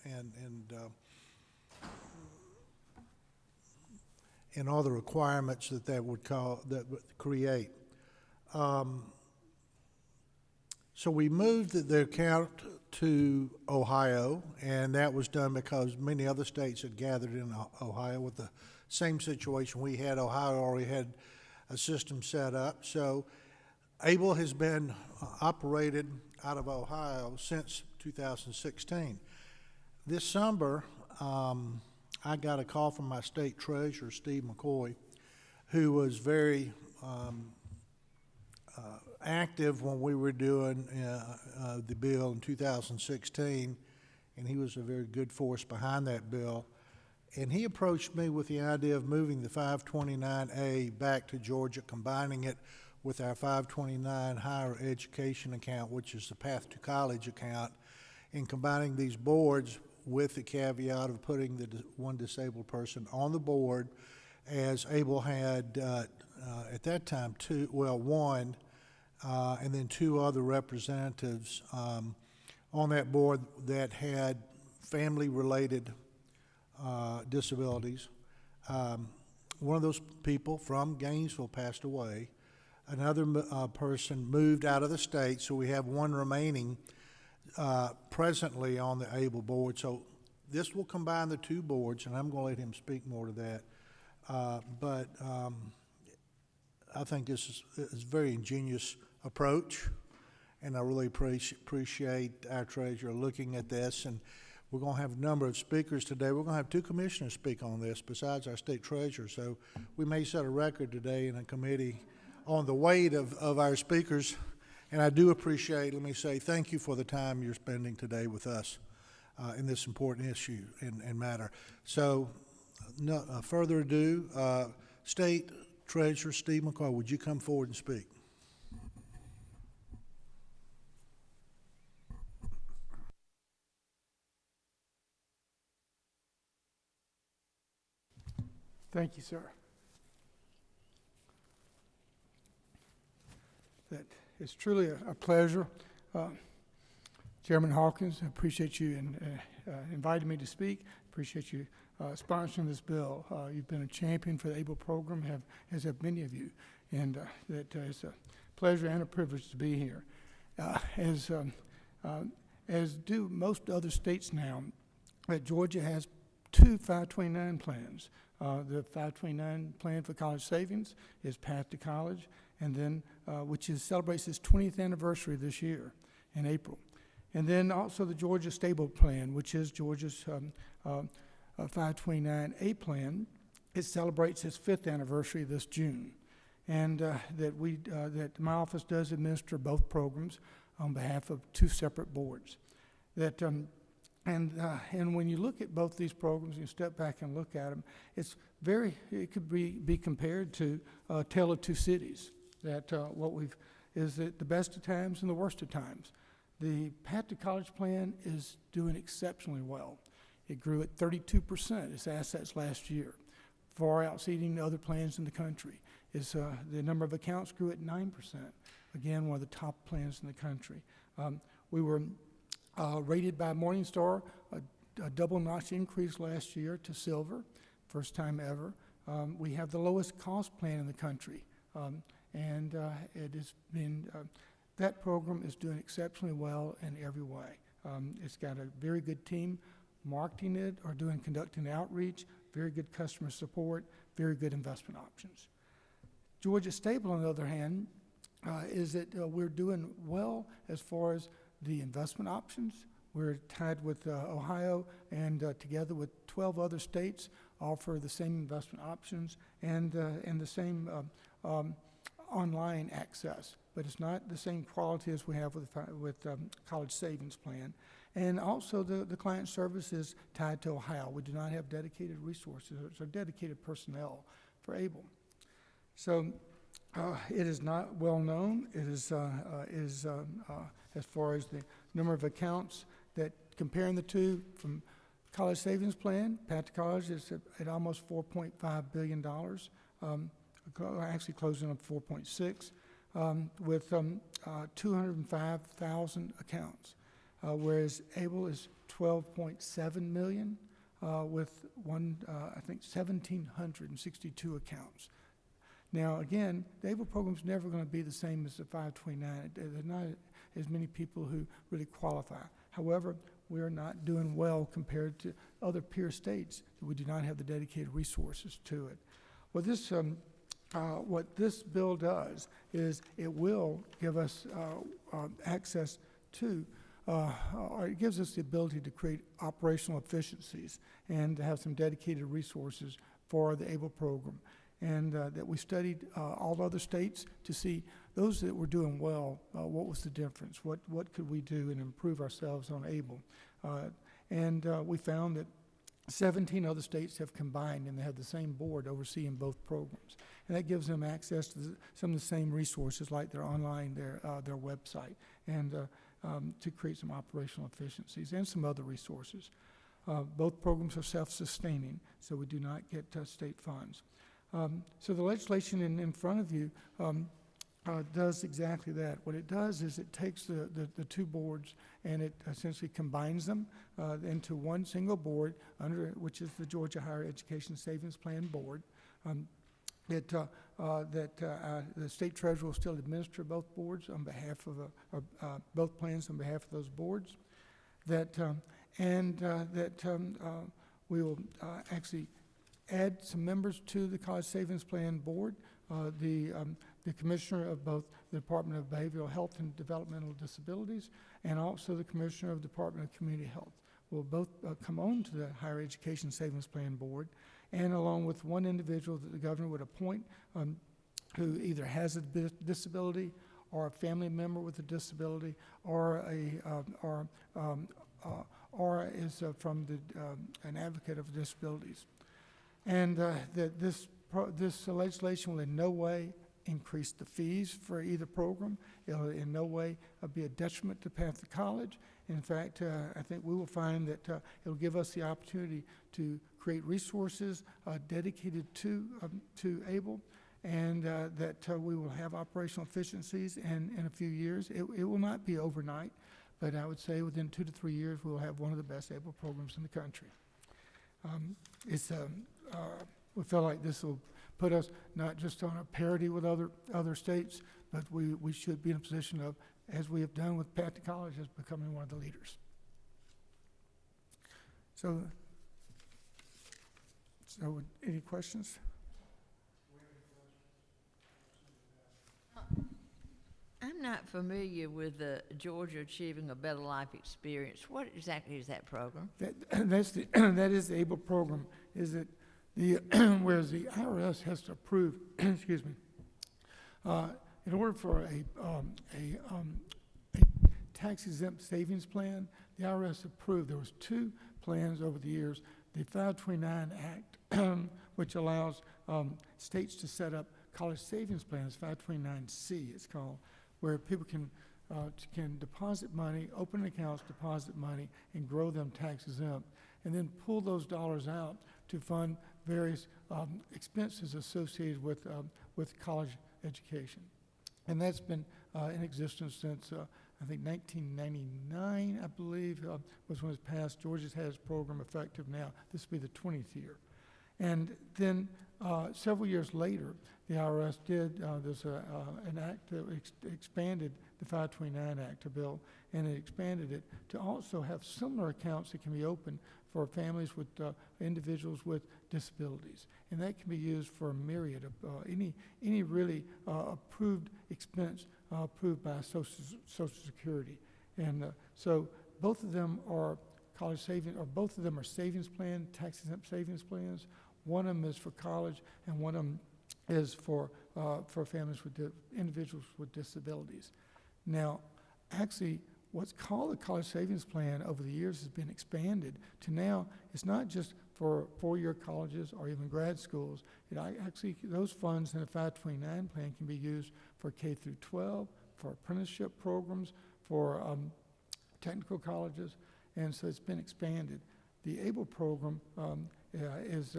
and all the requirements that would create. So we moved the account to Ohio, and that was done because many other states had gathered in Ohio with the same situation we had. Ohio already had a system set up. So ABLE has been operated out of Ohio since 2016. This summer, I got a call from my state treasurer, Steve McCoy, who was very active when we were doing the bill in 2016, and he was a very good force behind that bill. And he approached me with the idea of moving the 529A back to Georgia, combining it with our 529 higher education account, which is the Path to College account, and combining these boards with the caveat of putting the one disabled person on the board, as ABLE had at that time one, and then two other representatives on that board that had family-related disabilities. One of those people from Gainesville passed away. Another person moved out of the state, so we have one remaining presently on the ABLE board. So this will combine the two boards, and I'm going to let him speak more to that. But I think this is a very ingenious approach, and I really appreciate our treasurer looking at this. And we're going to have a number of speakers today. We're going to have two commissioners speak on this besides our state treasurer. So we may set a record today in a committee on the weight of our speakers. And I do appreciate, let me say, thank you for the time you're spending today with us in this important issue and matter. So no further ado, State Treasurer Steve McCall, would you come forward and speak? Thank you, sir. That is truly a pleasure. Chairman Hawkins, I appreciate you inviting me to speak. Appreciate you sponsoring this bill. You've been a champion for the ABLE program, as have many of you, and it's a pleasure and a privilege to be here. As do most other states now, Georgia has two 529 plans. The 529 plan for college savings is Path to College, and then which celebrates its 20th anniversary this year in April. And then also the Georgia Stable Plan, which is Georgia's 529A plan. It celebrates its 5th anniversary this June. And that my office does administer both programs on behalf of two separate boards. And when you look at both these programs, you step back and look at them, it could be compared to a tale of two cities. That is the best of times and the worst of times. The Path to College plan is doing exceptionally well. It grew at 32% its assets last year, far exceeding the other plans in the country. The number of accounts grew at 9%. Again, one of the top plans in the country. We were rated by Morningstar a double-notch increase last year to silver, first time ever. We have the lowest cost plan in the country, and it has been that program is doing exceptionally well in every way. It's got a very good team marketing it or conducting outreach, very good customer support, very good investment options. Georgia Stable, on the other hand, is that we're doing well as far as the investment options. We're tied with Ohio, and together with 12 other states offer the same investment options and the same online access, but it's not the same quality as we have with college savings plan. And also the client service is tied to Ohio. We do not have dedicated resources or dedicated personnel for ABLE. So it is not well known. It is as far as the number of accounts that comparing the two from college savings plan, Path to College is at almost $4.5 billion, actually closing up 4.6, with 205,000 accounts. whereas ABLE is 12.7 million with I think 1,762 accounts. Now, again, the ABLE program is never going to be the same as the 529. There's not as many people who really qualify. However, we are not doing well compared to other peer states that we do not have the dedicated resources to it. Well, what this bill does is it will give us access to, or it gives us the ability to create operational efficiencies and to have some dedicated resources for the ABLE program. And that we studied all the other states to see those that were doing well, what was the difference? What could we do and improve ourselves on ABLE? We found that 17 other states have combined and they have the same board overseeing both programs. And that gives them access to some of the same resources like their online, their website, and to create some operational efficiencies and some other resources. Both programs are self-sustaining, so we do not get state funds. So the legislation in front of you does exactly that. What it does is it takes the two boards and it essentially combines them into one single board, which is the Georgia Higher Education Savings Plan Board. The state treasurer will still administer both boards on behalf of both plans on behalf of those boards. We will actually add some members to the College Savings Plan Board. The commissioner of both the Department of Behavioral Health and Developmental Disabilities and also the commissioner of the Department of Community Health will both come on to the Higher Education Savings Plan Board, and along with one individual that the governor would appoint who either has a disability or a family member with a disability or is from an advocate of disabilities. And that this legislation will in no way increase the fees for either program. It will in no way be a detriment to Panther College. In fact, I think we will find that it will give us the opportunity to create resources dedicated to ABLE, and that we will have operational efficiencies in a few years. It will not be overnight, but I would say within 2 to 3 years we will have one of the best ABLE programs in the country. We feel like this will put us not just on a parity with other states, but we should be in a position of, as we have done with Panther College, as becoming one of the leaders. So any questions? I'm not familiar with the Georgia Achieving a Better Life Experience. What exactly is that program? That is the ABLE program. Is it whereas the IRS has to approve, excuse me, in order for a tax-exempt savings plan, the IRS approved. There was 2 plans over the years. The 529 Act, which allows states to set up college savings plans, 529C it's called, where people can deposit money, open accounts, deposit money, and grow them tax-exempt, and then pull those dollars out to fund various expenses associated with college education. And that's been in existence since, I think, 1999, I believe, was when it was passed. Georgia's had its program effective now. This will be the 20th year. And then several years later, the IRS did, there's an act that expanded the 529 Act, a bill, and it expanded it to also have similar accounts that can be opened for families with individuals with disabilities. And that can be used for a myriad of any really approved expense approved by Social Security. And so both of them are college savings, or both of them are savings plan, tax-exempt savings plans. One of them is for college, and one of them is for families with individuals with disabilities. Now, actually, what's called the college savings plan over the years has been expanded to now it's not just for 4-year colleges or even grad schools. Actually, those funds in the 529 plan can be used for K through 12, for apprenticeship programs, for technical colleges, and so it's been expanded. The ABLE program is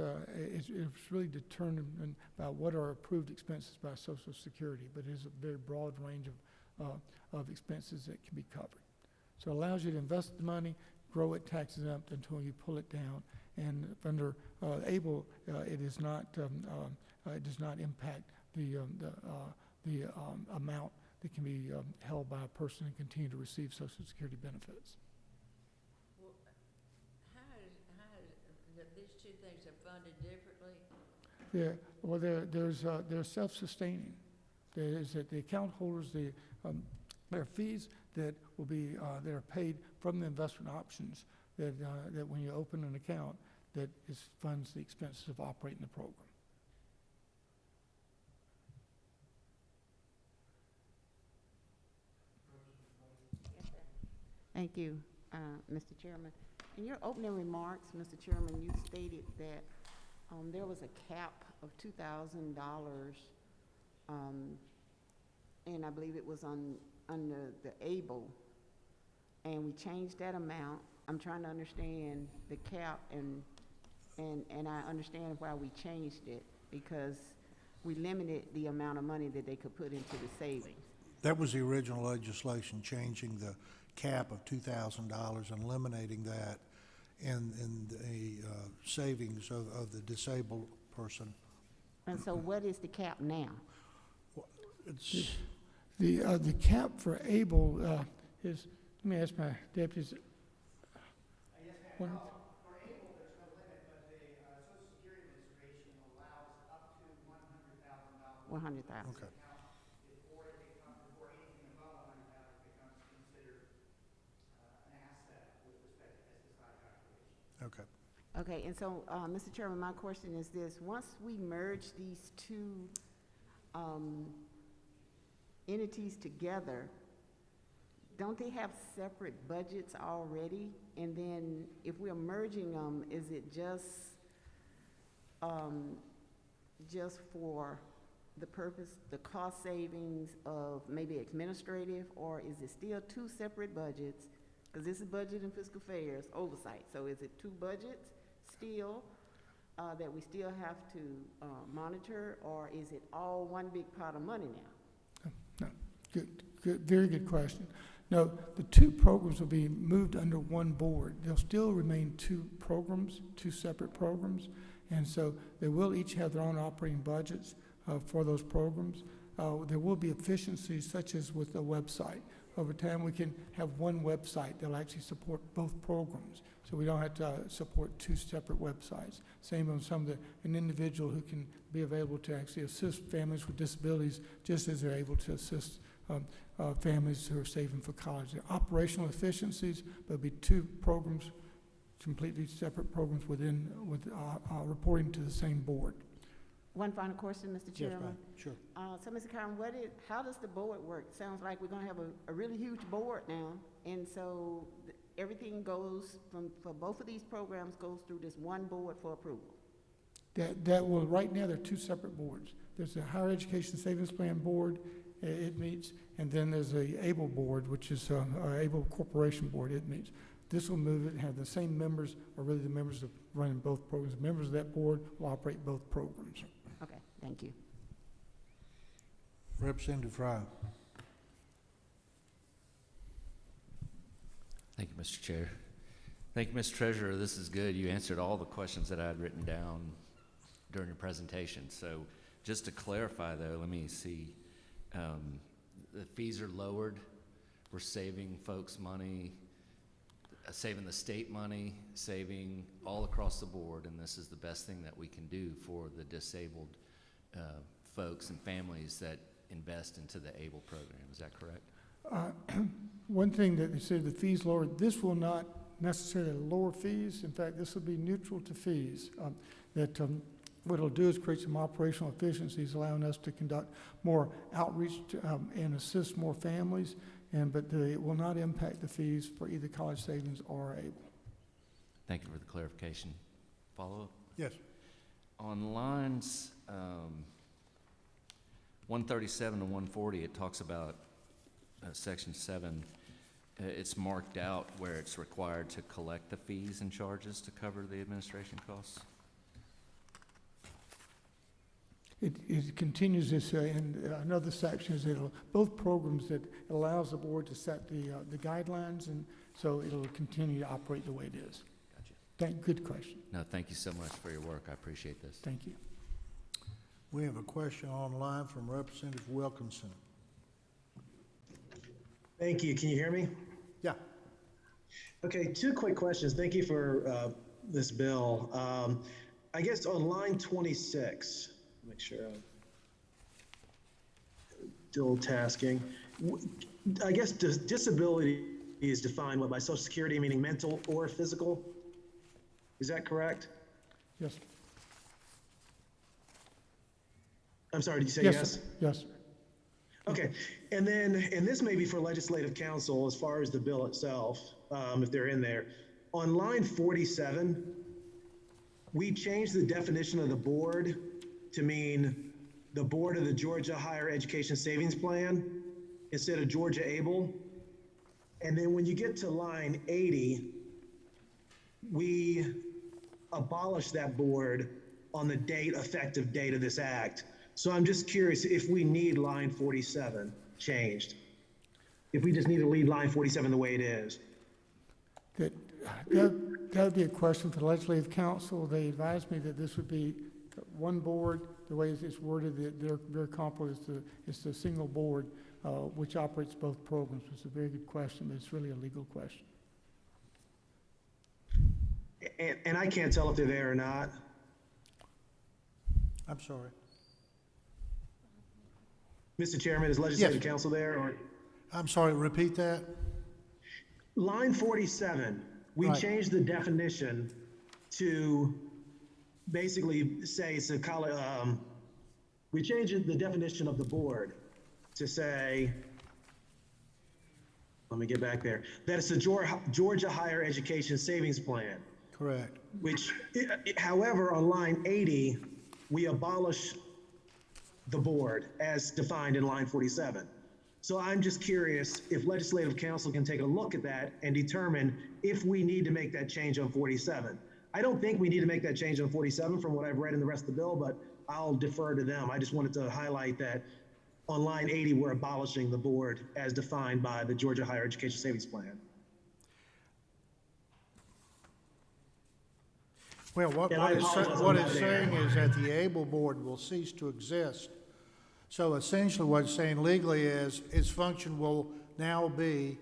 really determined by what are approved expenses by Social Security, but it is a very broad range of expenses that can be covered. So it allows you to invest the money, grow it tax exempt until you pull it down. And under ABLE, it does not impact the amount that can be held by a person and continue to receive Social Security benefits. Well, these two things are funded differently? They're self-sustaining. There is that the account holders, there are fees that will be that are paid from the investment options that when you open an account, that funds the expenses of operating the program. Thank you, Mr. Chairman. In your opening remarks, Mr. Chairman, you stated that there was a cap of $2,000, and I believe it was under the ABLE, and we changed that amount. I'm trying to understand the cap, and I understand why we changed it, because we limited the amount of money that they could put into the savings. That was the original legislation, changing the cap of $2,000 and eliminating that in the savings of the disabled person. And so what is the cap now? It's, The cap for ABLE is, let me ask my deputies. One- For ABLE, there's no limit, but the Social Security Administration allows up to $100,000. 100,000. okay. Before anything above 100,000 becomes considered an asset with respect to SSI calculation. Okay. Okay, and so, Mr. Chairman, my question is this: once we merge these two entities together, don't they have separate budgets already? And then if we're merging them, is it just for the purpose, the cost savings of maybe administrative, or is it still two separate budgets? Because this is budget and fiscal affairs, oversight. So is it two budgets still that we still have to monitor, or is it all one big pot of money now? No, good, very good question. No, the two programs will be moved under one board. They'll still remain two programs, two separate programs, and so they will each have their own operating budgets for those programs. There will be efficiencies, such as with the website. Over time, we can have one website that'll actually support both programs, so we don't have to support two separate websites. Same on an individual who can be available to actually assist families with disabilities, just as they're able to assist families who are saving for college. They're operational efficiencies, but it'll be two programs, completely separate programs reporting to the same board. One final question, Mr. Yes, Chairman. ma'am. Sure. So, Mr. Carmen, how does the board work? Sounds like we're gonna have a really huge board now, and so everything goes for both of these programs goes through this one board for approval. Right now, they're two separate boards. There's a Higher Education Savings Plan Board, it meets, and then there's a ABLE Board, which is ABLE Corporation Board, it meets. This will move it and have the same members, or really the members of running both programs. The members of that board will operate both programs. Okay, thank you. Representative Fry. Thank you, Mr. Chair. Thank you, Mr. Treasurer. This is good. You answered all the questions that I had written down during your presentation. So just to clarify, though, let me see. The fees are lowered. We're saving folks money, saving the state money, saving all across the board, and this is the best thing that we can do for the disabled folks and families that invest into the ABLE program. Is that correct? One thing that they said, the fees lowered, this will not necessarily lower fees. In fact, this will be neutral to fees. What it'll do is create some operational efficiencies, allowing us to conduct more outreach and assist more families, but it will not impact the fees for either college savings or ABLE. Thank you for the clarification. Follow-up? Yes. On lines 137 to 140, it talks about Section 7. It's marked out where it's required to collect the fees and charges to cover the administration costs. It continues this, in another section is both programs that allows the board to set the guidelines, and so it'll continue to operate the way it is. Gotcha. Good question. No, thank you so much for your work. I appreciate this. Thank you. We have a question online from Representative Wilkinson. Thank you. Can you hear me? Yeah. Okay, 2 quick questions. Thank you for this bill. I guess on line 26, make sure I'm dual tasking. I guess disability is defined what, by Social Security, meaning mental or physical? Is that correct? Yes. I'm sorry, did you say Yes, yes? sir. Yes. Okay, and this may be for legislative council as far as the bill itself, if they're in there. On line 47, we changed the definition of the board to mean the board of the Georgia Higher Education Savings Plan instead of Georgia Able. And then when you get to line 80, we abolished that board on the effective date of this act. So I'm just curious if we need line 47 changed. If we just need to leave line 47 the way it is. That would be a question for the legislative council. They advised me that this would be one board. The way it's worded, that they're comparable. It's the single board, which operates both programs. It's a very good question, but it's really a legal question. And I can't tell if they're there or not. I'm sorry. Mr. Chairman, is legislative Yes. council there? Or I'm sorry, repeat that? line 47, we Right. changed the definition to basically say it's a we changed the definition of the board to say, let me get back there, that it's the Georgia Higher Education Savings Plan, Correct. which, however, on line 80, we abolish the board as defined in line 47. So I'm just curious if legislative council can take a look at that and determine if we need to make that change on 47. I don't think we need to make that change on 47 from what I've read in the rest of the bill, but I'll defer to them. I just wanted to highlight that on line 80, we're abolishing the board as defined by the Georgia Higher Education Savings Plan. Well, what And I apologize on it's that saying there. is that the able board will cease to exist. So essentially what it's saying legally is its function will now be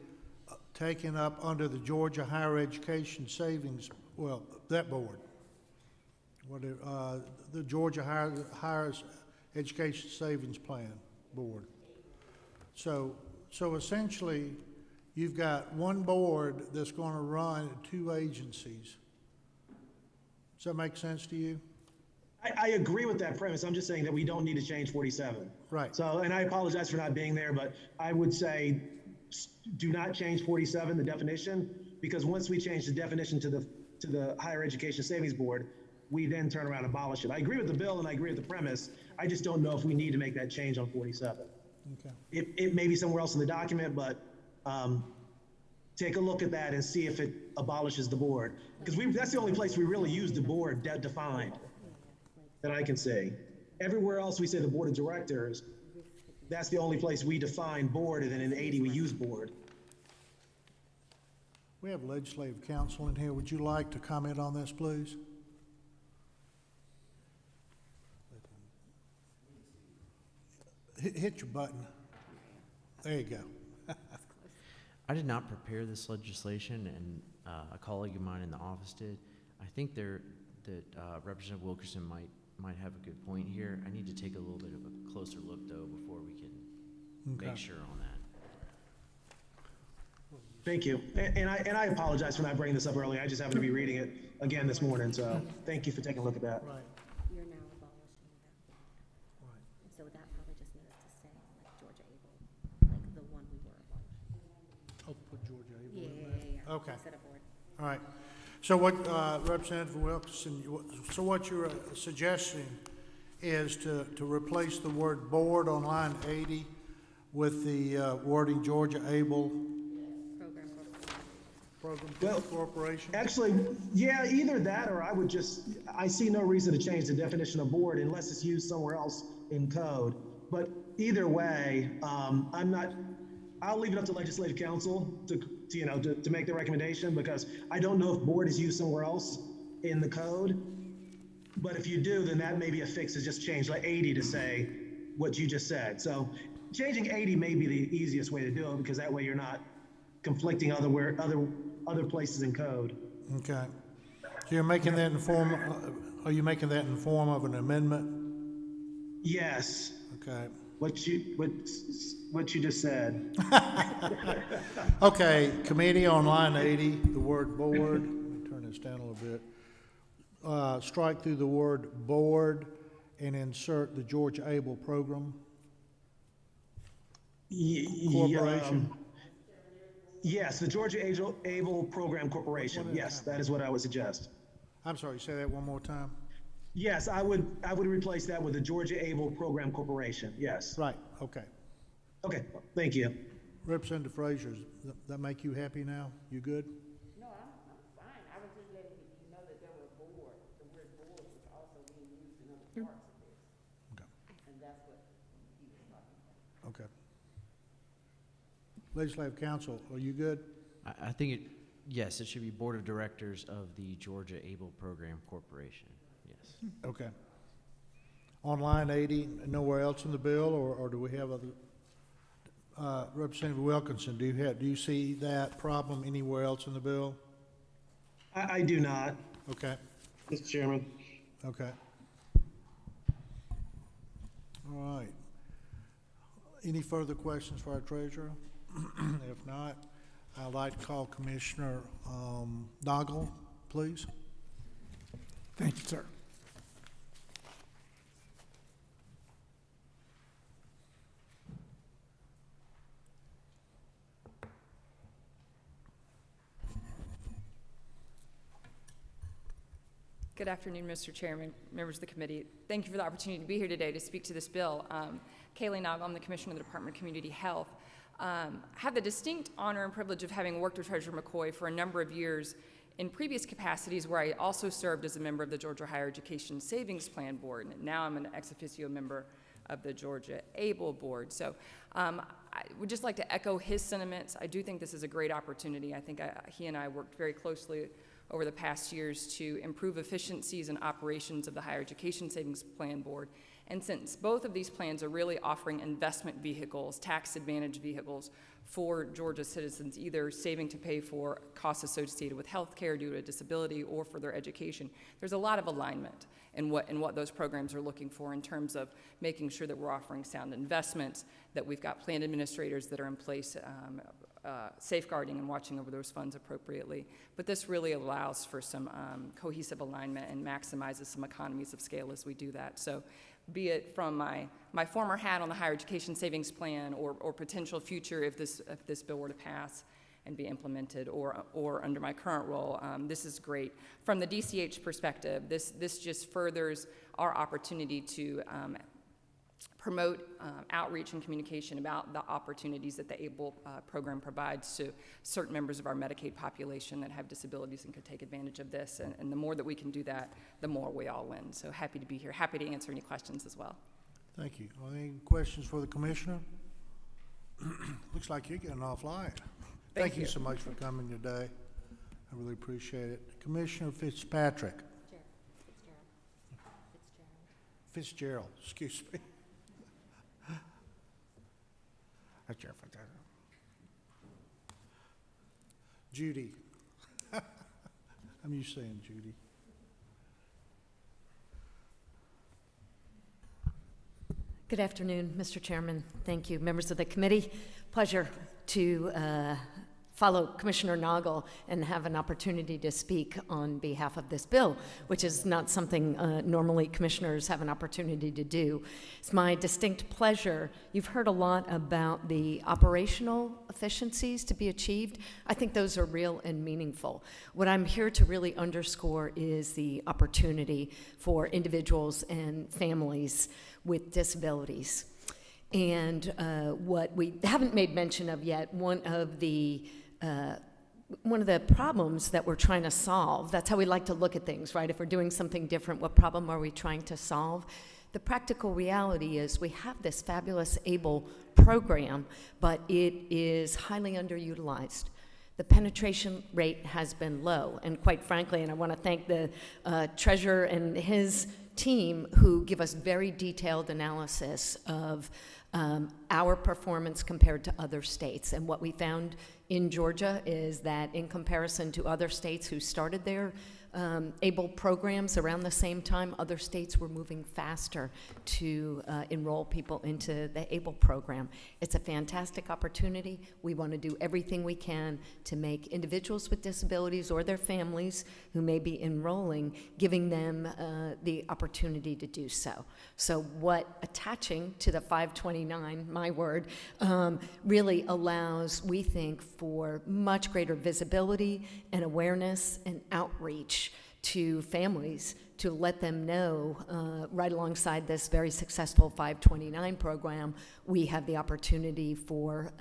taken up under the Georgia Higher Education Savings, well, that board. The Georgia Higher Education Savings Plan Board. So essentially, you've got one board that's gonna run 2 agencies. Does that make sense to you? I agree with that premise. I'm just saying that we don't need to change 47. Right. So, and I apologize for not being there, but I would say do not change 47, the definition, because once we change the definition to the Higher Education Savings Board, we then turn around and abolish it. I agree with the bill and I agree with the premise. I just don't know if we need to make that change on 47. Okay. It may be somewhere else in the document, but take a look at that and see if it abolishes the board. Because that's the only place we really use the board defined that I can see. Everywhere else we say the board of directors, that's the only place we define board, and then in 80 we use board. We have legislative counsel in here. Would you like to comment on this, please? Hit your button. There you go. I did not prepare this legislation, and a colleague of mine in the office did. I think that Representative Wilkerson might have a good point here. I need to take a little bit of a closer look, though, before we can Okay. make sure on that. Thank you. And I apologize for not bringing this up earlier. I just happened to be reading it again this morning, so thank you for taking a look at that. Right, You're now abolishing that board. right. And so that probably just needs to say, like, Georgia Able, like the one we were abolishing. Oh, put Georgia Able Yeah, in yeah, there. yeah, yeah. Okay. Instead of board. All right. So what, Representative Wilkerson, so what you're suggesting is to replace the word board on line 80 with the wording Georgia Able Program for. Program Well, Corporation? Actually, yeah, either that or I see no reason to change the definition of board unless it's used somewhere else in code. But either way, I'll leave it up to legislative council to make the recommendation, because I don't know if board is used somewhere else in the code. But if you do, then that may be a fix, is just change like 80 to say what you just said. So changing 80 may be the easiest way to do it, because that way you're not conflicting other places in code. Okay. So you're making that in form, are you making that in form of an amendment? Yes, Okay. what you just said. Okay, committee on line 80, the word board, let me turn this down a little bit. Strike through the word board and insert the Georgia Able Program Corporation. Yes, the Georgia Able Program Corporation. Yes, that is what I would suggest. I'm sorry, say that one more time. Yes, I would replace that with the Georgia Able Program Corporation. Yes. Right, okay. Okay, thank you. Representative Frazier, does that make you happy now? You good? No, I'm fine. I was just letting you know that there were board, the word board was also being used in other parts of this. Okay. And that's what he was talking about. Okay. Legislative Council, are you good? I think yes, it should be Board of Directors of the Georgia Able Program Corporation. Yes. Okay. On line 80, nowhere else in the bill, or do we have other? Representative Wilkinson, do you see that problem anywhere else in the bill? I do not, Okay, Mr. Chairman. okay. All right. Any further questions for our treasurer? If not, I'd like to call Commissioner Noggle, please. Thank you, sir. Good afternoon, Mr. Chairman, members of the committee. Thank you for the opportunity to be here today to speak to this bill. Kaylee Noggle, I'm the Commissioner of the Department of Community Health. I have the distinct honor and privilege of having worked with Treasurer McCoy for a number of years in previous capacities, where I also served as a member of the Georgia Higher Education Savings Plan Board, and now I'm an ex officio member of the Georgia Able Board. So I would just like to echo his sentiments. I do think this is a great opportunity. I think he and I worked very closely over the past years to improve efficiencies and operations of the Higher Education Savings Plan Board. And since both of these plans are really offering investment vehicles, tax advantage vehicles for Georgia citizens, either saving to pay for costs associated with health care due to a disability or for their education, there's a lot of alignment in what those programs are looking for in terms of making sure that we're offering sound investments, that we've got plan administrators that are in place safeguarding and watching over those funds appropriately. But this really allows for some cohesive alignment and maximizes some economies of scale as we do that. So be it from my former hat on the Higher Education Savings Plan or potential future if this bill were to pass and be implemented, or under my current role, this is great. From the DCH perspective, this just furthers our opportunity to promote outreach and communication about the opportunities that the ABLE program provides to certain members of our Medicaid population that have disabilities and could take advantage of this. And the more that we can do that, the more we all win. So happy to be here. Happy to answer any questions as well. Thank you. Any questions for the Commissioner? Looks like you're getting off light. Thank you so much for coming today. I really appreciate it. Commissioner Fitzpatrick. Fitzgerald, excuse me. Judy. I'm used to saying Judy. Good afternoon, Mr. Chairman. Thank you. Members of the committee, pleasure to follow Commissioner Noggle and have an opportunity to speak on behalf of this bill, which is not something normally commissioners have an opportunity to do. It's my distinct pleasure. You've heard a lot about the operational efficiencies to be achieved. I think those are real and meaningful. What I'm here to really underscore is the opportunity for individuals and families with disabilities. And what we haven't made mention of yet, one of the one of the problems that we're trying to solve, that's how we like to look at things, right? If we're doing something different, what problem are we trying to solve? The practical reality is we have this fabulous ABLE program, but it is highly underutilized. The penetration rate has been low, and quite frankly, and I want to thank the treasurer and his team who give us very detailed analysis of our performance compared to other states. And what we found in Georgia is that in comparison to other states who started their ABLE programs around the same time, other states were moving faster to enroll people into the ABLE program. It's a fantastic opportunity. We want to do everything we can to make individuals with disabilities or their families who may be enrolling, giving them the opportunity to do so. So what attaching to the 529, my word, really allows, we think, for much greater visibility and awareness and outreach to families to let them know, right alongside this very successful 529 program, we have the opportunity for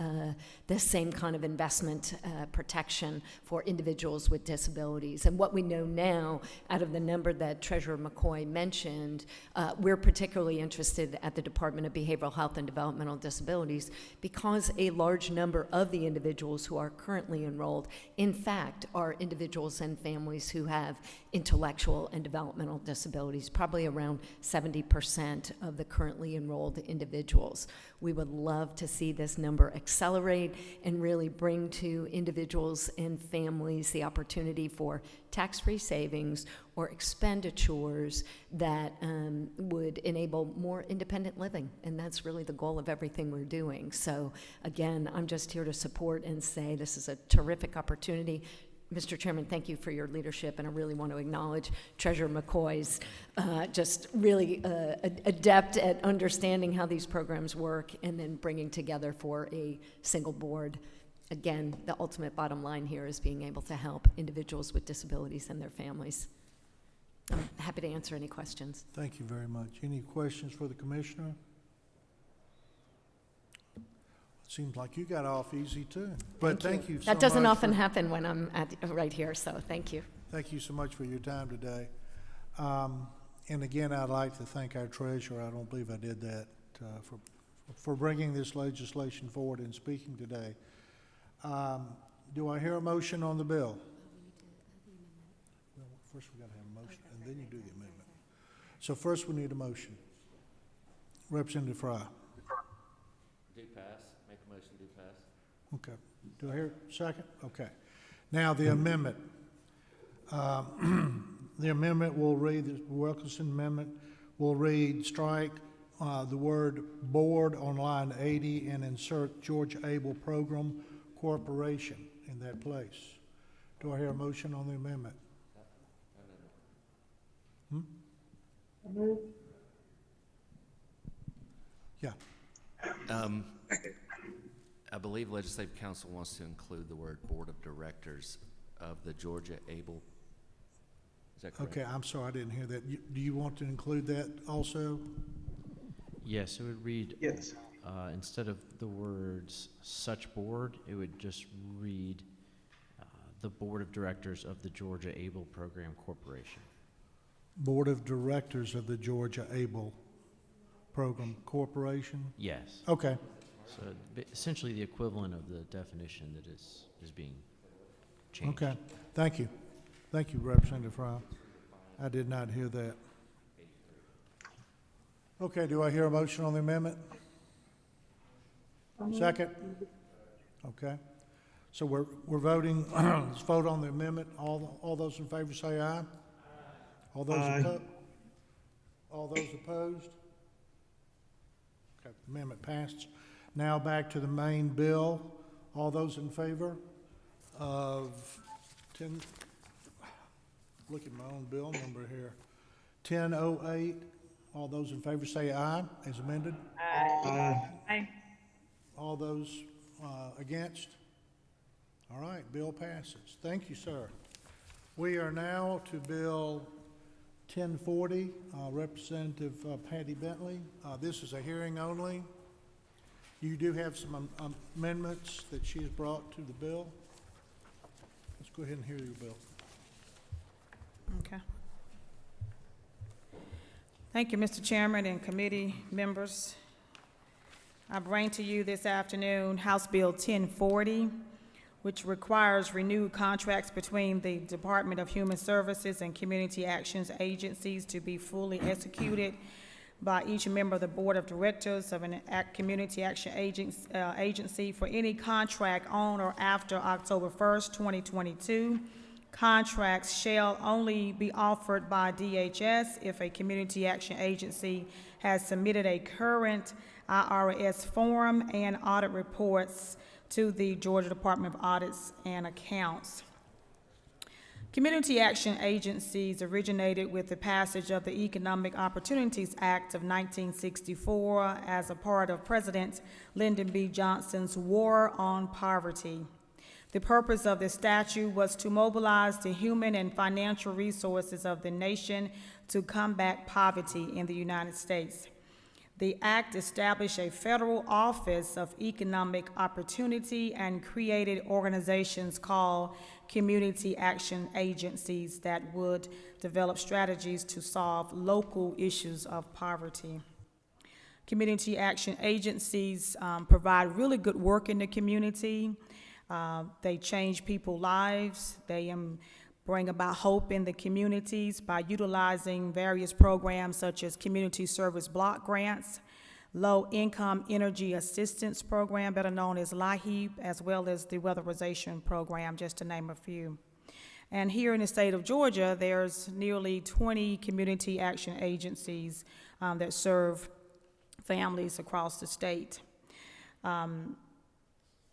the same kind of investment protection for individuals with disabilities. And what we know now, out of the number that Treasurer McCoy mentioned, we're particularly interested at the Department of Behavioral Health and Developmental Disabilities because a large number of the individuals who are currently enrolled, in fact, are individuals and families who have intellectual and developmental disabilities, probably around 70% of the currently enrolled individuals. We would love to see this number accelerate and really bring to individuals and families the opportunity for tax-free savings or expenditures that would enable more independent living. And that's really the goal of everything we're doing. So again, I'm just here to support and say this is a terrific opportunity. Mr. Chairman, thank you for your leadership, and I really want to acknowledge Treasurer McCoy's just really adept at understanding how these programs work and then bringing together for a single board. Again, the ultimate bottom line here is being able to help individuals with disabilities and their families. I'm happy to answer any questions. Thank you very much. Any questions for the commissioner? Seems like you got off easy too. But thank you so much. That doesn't often happen when I'm right here, so thank you. Thank you so much for your time today. And again, I'd like to thank our treasurer. I don't believe I did that, for bringing this legislation forward and speaking today. Do I hear a motion on the bill? Well, first we got to have a motion, and then you do the amendment. So first we need a motion. Representative Fry. Do pass. Make a motion to pass. Okay. Do I hear a second? Okay. Now the amendment. The amendment will read, the Wilkinson amendment will read, strike the word board on line 80 and insert Georgia Able Program Corporation in that place. Do I hear a motion on the amendment? Yeah. I believe Legislative Council wants to include the word Board of Directors of the Georgia Able. Is that correct? Okay, I'm sorry, I didn't hear that. Do you want to include that also? Yes, it would read, Yes. instead of the words such board, it would just read the Board of Directors of the Georgia Able Program Corporation. Board of Directors of the Georgia Able Program Corporation? Yes. Okay. So essentially the equivalent of the definition that is being changed. Okay. Thank you. Thank you, Representative Fry. I did not hear that. Okay, do I hear a motion on the amendment? Second? Okay. So we're voting, let's vote on the amendment. All those in favor say aye. All those all those opposed? Okay, amendment passed. Now back to the main bill. All those in favor of look at my own bill number here. 1008. All those in favor say aye as amended. Aye. All those against? All right, bill passes. Thank you, sir. We are now to Bill 1040, Representative Patty Bentley. This is a hearing only. You do have some amendments that she has brought to the bill. go ahead and hear your bill. Okay. Thank you, Mr. Chairman and committee members. I bring to you this afternoon House Bill 1040, which requires renewed contracts between the Department of Human Services and Community Actions agencies to be fully executed by each member of the Board of Directors of an Community Action agency for any contract on or after October 1st, 2022. Contracts shall only be offered by DHS if a community action agency has submitted a current IRS form and audit reports to the Georgia Department of Audits and Accounts. Community action agencies originated with the passage of the Economic Opportunities Act of 1964 as a part of President Lyndon B. Johnson's War on Poverty. The purpose of this statute was to mobilize the human and financial resources of the nation to combat poverty in the United States. The act established a federal office of economic opportunity and created organizations called community action agencies that would develop strategies to solve local issues of poverty. Community action agencies provide really good work in the community. They change people's lives. They bring about hope in the communities by utilizing various programs such as community service block grants, low-income energy assistance program, better known as LIHEAP, as well as the weatherization program, just to name a few. And here in the state of Georgia, there's nearly 20 community action agencies that serve families across the state.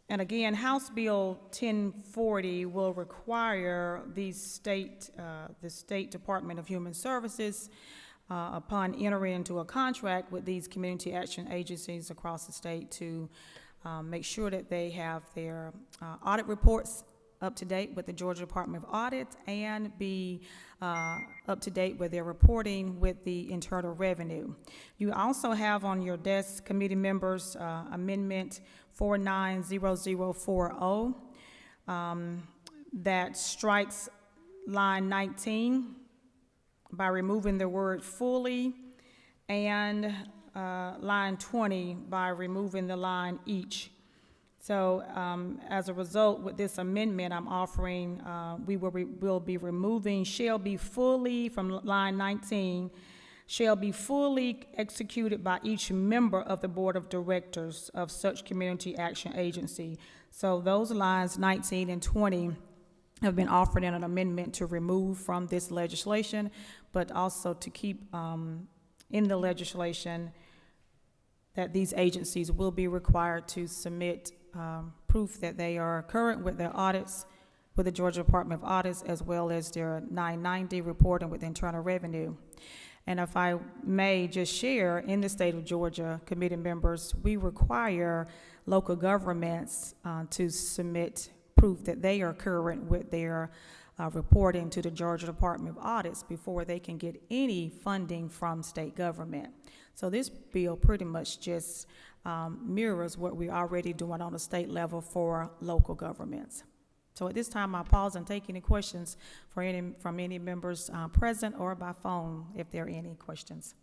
And again, House Bill 1040 will require the State Department of Human Services, upon entering into a contract with these community action agencies across the state, to make sure that they have their audit reports up to date with the Georgia Department of Audit and be up to date with their reporting with the Internal Revenue. You also have on your desk, committee members, Amendment 490040 that strikes line 19 by removing the word fully, and line 20 by removing the line each. So as a result, with this amendment I'm offering, we will be removing shall be fully from line 19, shall be fully executed by each member of the Board of Directors of such community action agency. So those lines 19 and 20 have been offered in an amendment to remove from this legislation, but also to keep in the legislation that these agencies will be required to submit proof that they are current with their audits with the Georgia Department of Audits, as well as their 990 reporting with Internal Revenue. And if I may just share, in the state of Georgia, committee members, we require local governments to submit proof that they are current with their reporting to the Georgia Department of Audits before they can get any funding from state government. So this bill pretty much just mirrors what we're already doing on the state level for local governments. So at this time, I'll pause and take any questions from any members present or by phone, if there are any questions.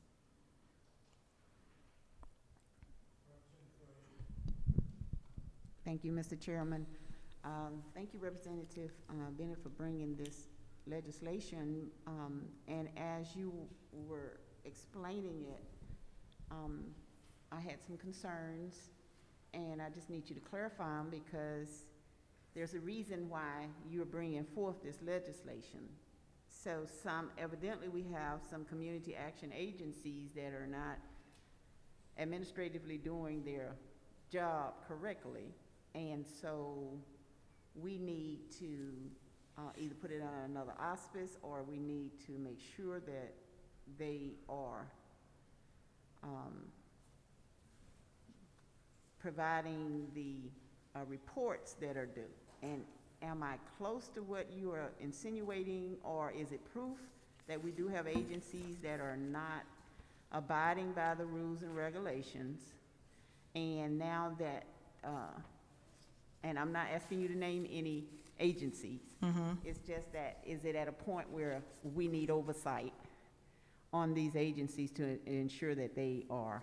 Thank you, Mr. Chairman. Thank you, Representative Bennett, for bringing this legislation. And as you were explaining it, I had some concerns, and I just need you to clarify them, because there's a reason why you're bringing forth this legislation. So evidently we have some community action agencies that are not administratively doing their job correctly, and so we need to either put it on another auspice, or we need to make sure that they are providing the reports that are due. And am I close to what you are insinuating, or is it proof that we do have agencies that are not abiding by the rules and regulations? And now that, and I'm not asking you to name any agencies. It's just that, is it at a point where we need oversight on these agencies to ensure that they are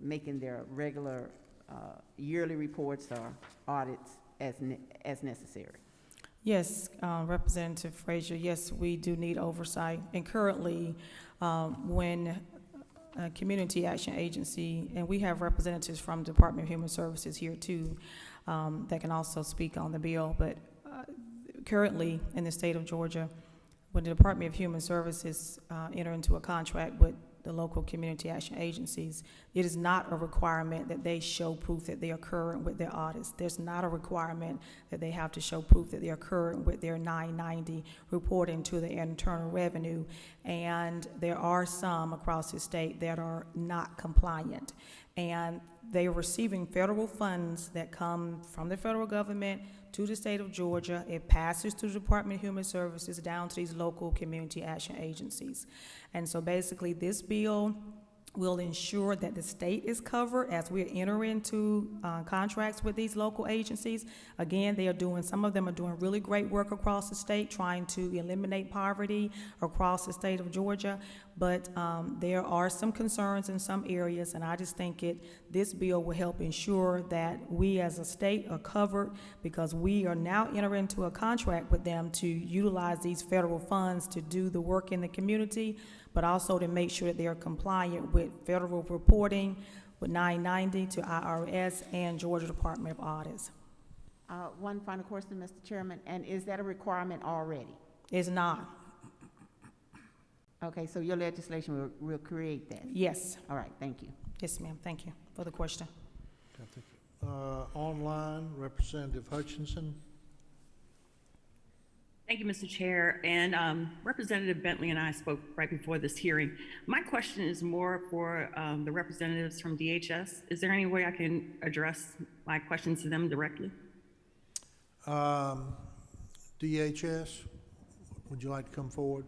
making their regular yearly reports or audits as necessary? Yes, Representative Frazier, yes, we do need oversight. And currently, when a community action agency, and we have representatives from Department of Human Services here too, that can also speak on the bill, but currently in the state of Georgia, when the Department of Human Services enter into a contract with the local community action agencies, it is not a requirement that they show proof that they are current with their audits. There's not a requirement that they have to show proof that they are current with their 990 reporting to the Internal Revenue. And there are some across the state that are not compliant. And they are receiving federal funds that come from the federal government to the state of Georgia. It passes through the Department of Human Services down to these local community action agencies. And so basically this bill will ensure that the state is covered as we enter into contracts with these local agencies. Again, some of them are doing really great work across the state, trying to eliminate poverty across the state of Georgia. But there are some concerns in some areas, and I just think this bill will help ensure that we as a state are covered, because we are now entering into a contract with them to utilize these federal funds to do the work in the community, but also to make sure that they are compliant with federal reporting, with 990 to IRS and Georgia Department of Audits. One final question, Mr. Chairman, and is that a requirement already? It's not. Okay, so your legislation will create that? Yes. All right, thank you. Yes, ma'am. Thank you for the question. Online, Representative Hutchinson. Thank you, Mr. Chair. And Representative Bentley and I spoke right before this hearing. My question is more for the representatives from DHS. Is there any way I can address my questions to them directly? DHS, would you like to come forward?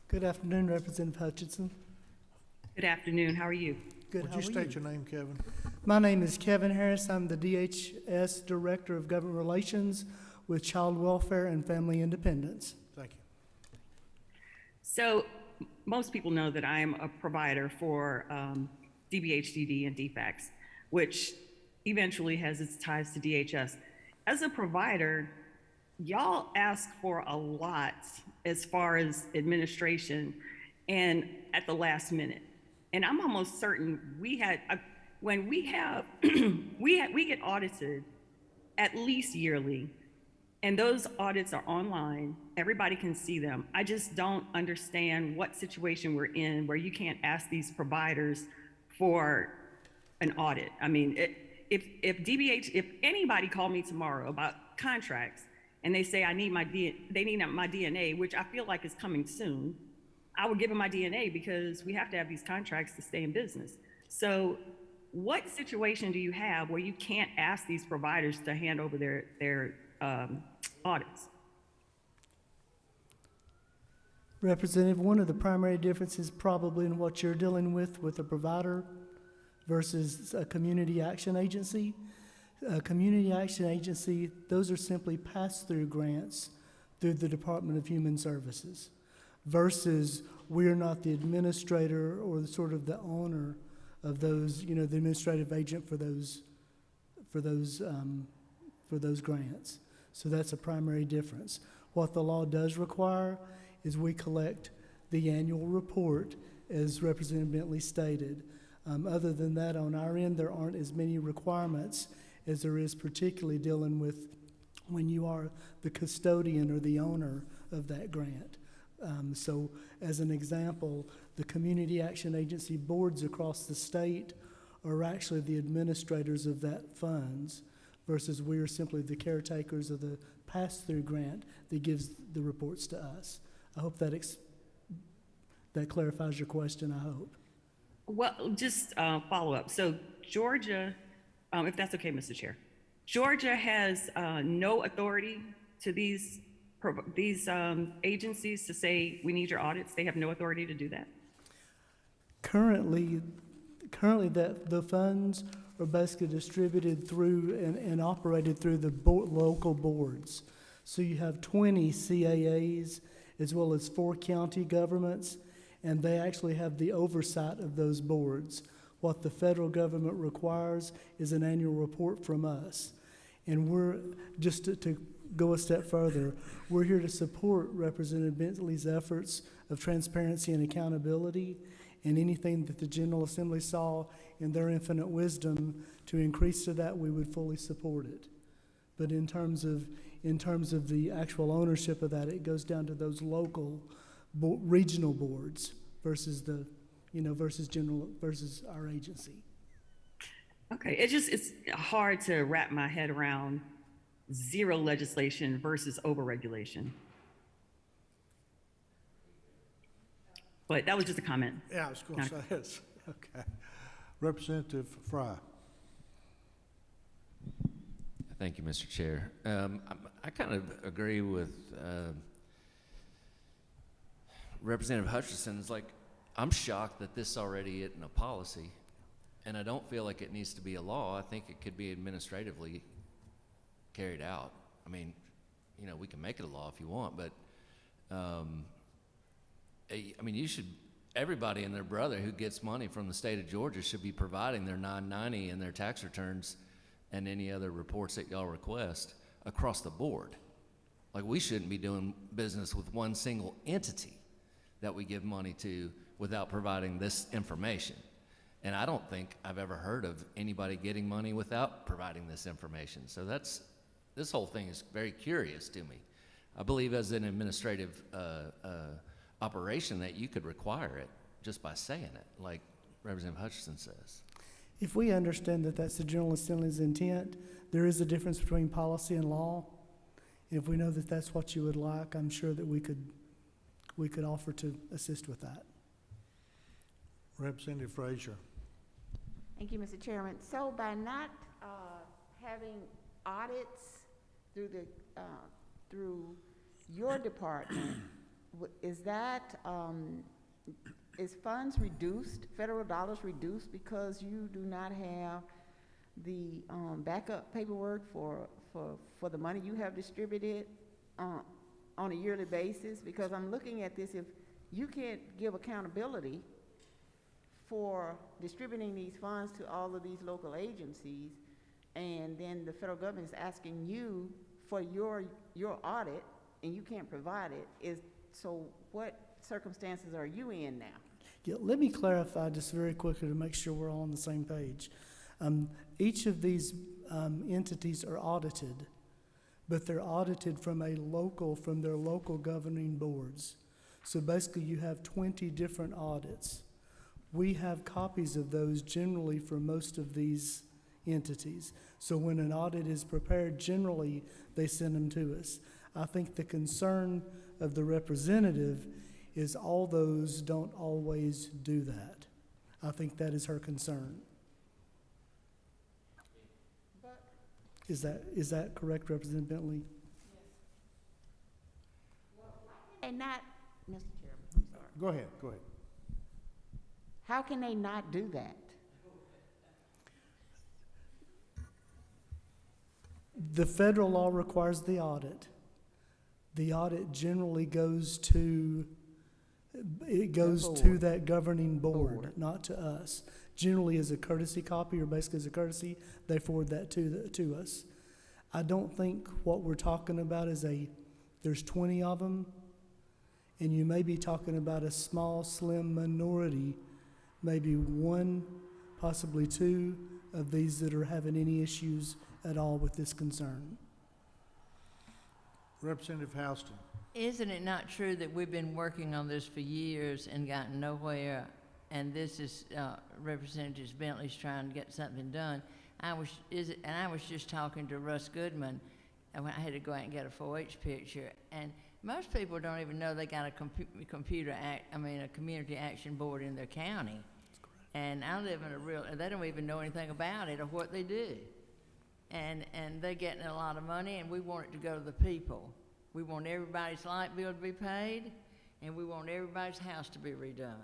Good afternoon, Representative Hutchinson. Good afternoon. How are you? Good. Would How you are state your name, Kevin? My name is Kevin Harris. I'm the DHS Director of Government Relations with Child Welfare and Family Independence. Thank you. So most people know that I'm a provider for DBHDD and DFACS, which eventually has its ties to DHS. As a provider, y'all ask for a lot as far as administration and at the last minute. And I'm almost certain we get audited at least yearly, and those audits are online. Everybody can see them. I just don't understand what situation we're in where you can't ask these providers for an audit. I mean, if anybody called me tomorrow about contracts and they say they need my DNA, which I feel like is coming soon, I would give them my DNA because we have to have these contracts to stay in business. So what situation do you have where you can't ask these providers to hand over their audits? Representative, one of the primary differences probably in what you're dealing with a provider versus a community action agency. A community action agency, those are simply pass-through grants through the Department of Human Services, versus we're not the administrator or the sort of the owner of those, the administrative agent for those grants. So that's a primary difference. What the law does require is we collect the annual report, as Representative Bentley stated. Other than that, on our end, there aren't as many requirements as there is particularly dealing with when you are the custodian or the owner of that grant. So as an example, the community action agency boards across the state are actually the administrators of that funds, versus we are simply the caretakers of the pass-through grant that gives the reports to us. I hope that clarifies your question, I hope. Well, just follow up. So Georgia if that's okay, Mr. Chair. Georgia has no authority to these agencies to say, we need your audits. They have no authority to do that. Currently that the funds are basically distributed through and operated through the local boards. So you have 20 CAAs as well as 4 county governments, and they actually have the oversight of those boards. What the federal government requires is an annual report from us. And we're, just to go a step further, we're here to support Representative Bentley's efforts of transparency and accountability, and anything that the General Assembly saw in their infinite wisdom to increase to that, we would fully support it. But in terms of the actual ownership of that, it goes down to those local regional boards versus versus our agency. Okay, it's hard to wrap my head around zero legislation versus overregulation. But that was just a comment. Yeah, I was going to say this. Okay. Representative Fry. Thank you, Mr. Chair. I kind of agree with Representative Hutchinson. It's like, I'm shocked that this already isn't a policy, and I don't feel like it needs to be a law. I think it could be administratively carried out. I mean, you know, we can make it a law if you want, but I mean, everybody and their brother who gets money from the state of Georgia should be providing their 990 and their tax returns and any other reports that y'all request across the board. Like, we shouldn't be doing business with one single entity that we give money to without providing this information. And I don't think I've ever heard of anybody getting money without providing this information. So this whole thing is very curious to me. I believe as an administrative operation that you could require it just by saying it, like Representative Hutchinson says. If we understand that that's the General Assembly's intent, there is a difference between policy and law. If we know that that's what you would like, I'm sure that we could offer to assist with that. Representative Frazier. Thank you, Mr. Chairman. So by not having audits through your department, is funds reduced, federal dollars reduced, because you do not have the backup paperwork for the money you have distributed on a yearly basis? Because I'm looking at this, if you can't give accountability for distributing these funds to all of these local agencies, and then the federal government is asking you for your audit, and you can't provide it, so what circumstances are you in now? Yeah, let me clarify just very quickly to make sure we're all on the same page. Each of these entities are audited, but they're audited from their local governing boards. So basically you have 20 different audits. We have copies of those generally for most of these entities. So when an audit is prepared, generally they send them to us. I think the concern of the representative is all those don't always do that. I think that is her concern. Is that correct, Representative Bentley? And not, Mr. Chairman, I'm sorry. Go ahead. How can they not do that? The federal law requires the audit. The audit generally goes to that governing board, not to us. Generally as a courtesy copy, or basically as a courtesy, they forward that to us. I don't think what we're talking about is there's 20 of them, and you may be talking about a small, slim minority, maybe one, possibly two of these that are having any issues at all with this concern. Representative Houston. Isn't it not true that we've been working on this for years and gotten nowhere? And this is Representative Bentley's trying to get something done. I was just talking to Russ Goodman, and I had to go out and get a 4-H picture. And most people don't even know they got a community action board in their county. And I live in a real, they don't even know anything about it or what they do. And they're getting a lot of money, and we want it to go to the people. We want everybody's light bill to be paid, and we want everybody's house to be redone.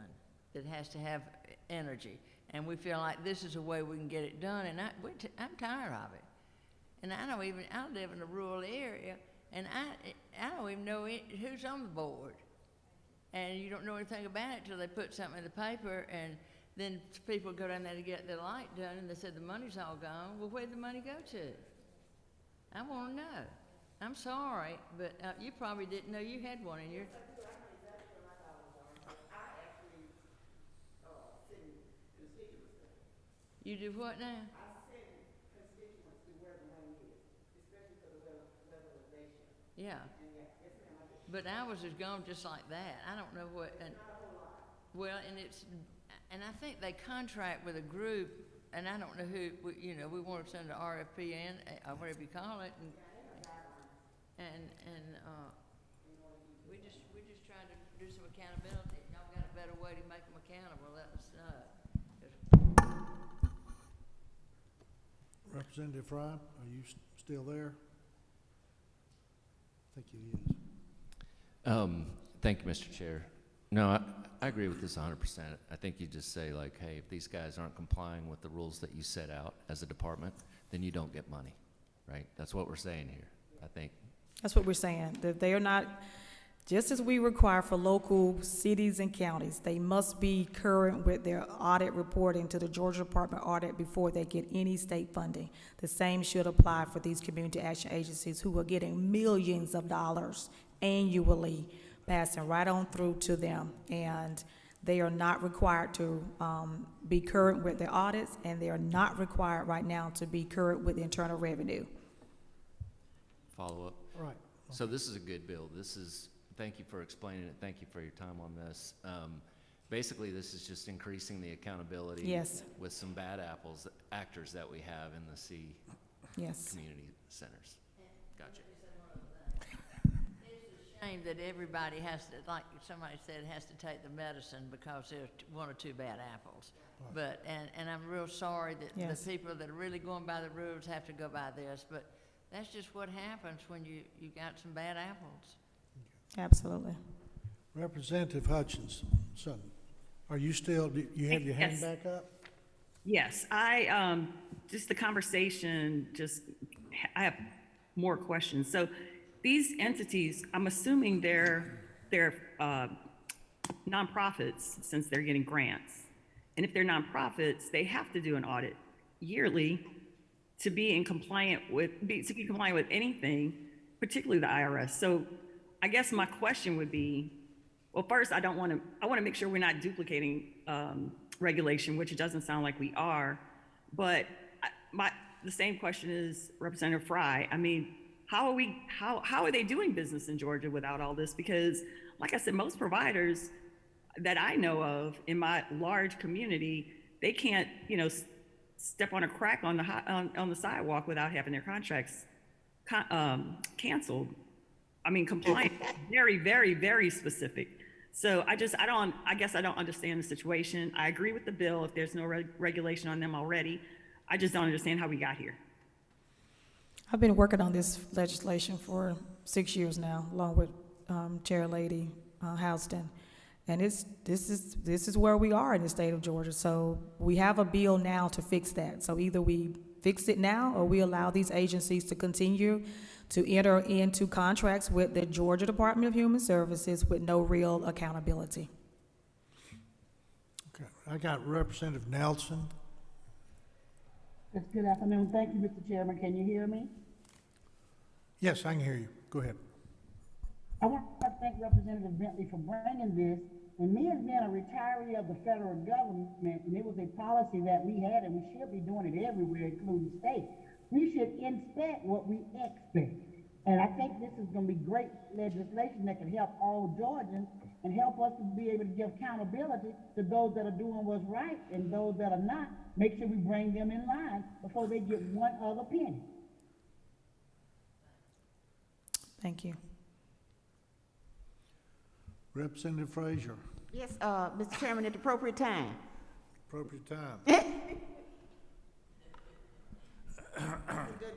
That has to have energy. And we feel like this is a way we can get it done, and I'm tired of it. And I live in a rural area, and I don't even know who's on the board. And you don't know anything about it till they put something in the paper, and then people go down there to get their light done, and they said the money's all gone. Well, where'd the money go to? I want to know. I'm sorry, but you probably didn't know you had one in your... You do what now? I send constituents to where the money is, especially for the weatherization. Yeah. And yes, ma'am, I do. But ours is gone just like that. I don't know what... And, well, and I think they contract with a group, and I don't know who, we want to send an RFP in, or whatever you call it, and we just trying to do some accountability. If y'all got a better way to make them accountable, let us know. Representative Fry, are you still there? I think he is. Thank you, Mr. Chair. No, I agree with this 100%. I think you just say like, hey, if these guys aren't complying with the rules that you set out as a department, then you don't get money, right? That's what we're saying here, I think. That's what we're saying, that they are not, just as we require for local cities and counties, they must be current with their audit reporting to the Georgia Department of Audit before they get any state funding. The same should apply for these community action agencies who are getting millions of dollars annually passing right on through to them. And they are not required to be current with their audits, and they are not required right now to be current with internal revenue. Follow up. Right. So this is a good bill. Thank you for explaining it. Thank you for your time on this. Basically, this is just increasing the accountability Yes. with some bad actors that we have in the C Yes. community centers. Gotcha. It's a shame that everybody has to, like somebody said, has to take the medicine because there's one or two bad apples. But, and I'm real sorry that Yes. the people that are really going by the rules have to go by this, but that's just what happens when you got some bad apples. Absolutely. Representative Hutchins, are you still, do you have your hand Yes. back up? Yes, just the conversation, I have more questions. So these entities, I'm assuming they're nonprofits since they're getting grants. And if they're nonprofits, they have to do an audit yearly to be compliant with anything, particularly the IRS. So I guess my question would be, well, first, I want to make sure we're not duplicating regulation, which it doesn't sound like we are. But the same question is Representative Fry. I mean, how are they doing business in Georgia without all this? Because, like I said, most providers that I know of in my large community, they can't, step on a crack on the sidewalk without having their contracts canceled. I mean, compliant, very, very, very specific. So I guess I don't understand the situation. I agree with the bill if there's no regulation on them already. I just don't understand how we got here. I've been working on this legislation for 6 years now, along with Chair Lady Houston. And this is where we are in the state of Georgia. So we have a bill now to fix that. So either we fix it now or we allow these agencies to continue to enter into contracts with the Georgia Department of Human Services with no real accountability. Okay, I got Representative Nelson. Yes, good afternoon. Thank you, Mr. Chairman. Can you hear me? Yes, I can hear you. Go ahead. I want to thank Representative Bentley for bringing this. And me as being a retiree of the federal government, and it was a policy that we had, and we should be doing it everywhere, including state. We should inspect what we expect. And I think this is going to be great legislation that can help all Georgians and help us to be able to give accountability to those that are doing what's right and those that are not. Make sure we bring them in line before they get one other penny. Thank you. Representative Frazier. Yes, Mr. Chairman, at the appropriate time. Appropriate time. Good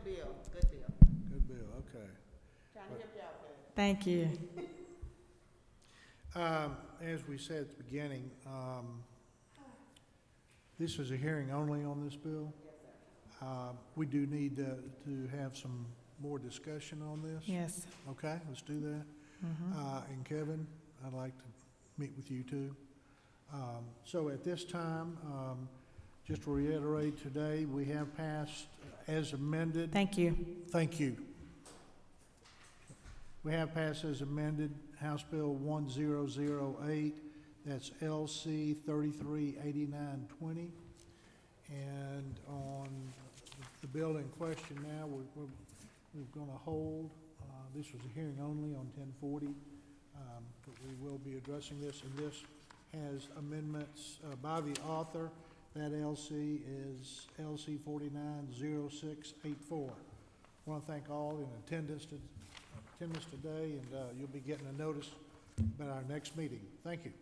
bill, good bill. Good bill, okay. Trying to help you out, Pat. Thank you. As we said at the beginning, this is a hearing only on this bill. We do need to have some more discussion on this. Yes. Okay, let's do that. And Kevin, I'd like to meet with you too. So at this time, just to reiterate today, we have passed as amended. Thank you. Thank you. We have passed as amended House Bill 1008, that's LC 338920. And on the bill in question now, we're going to hold. This was a hearing only on 1040, but we will be addressing this, and this has amendments by the author. That LC is LC 490684. I want to thank all in attendance today, and you'll be getting a notice about our next meeting. Thank you.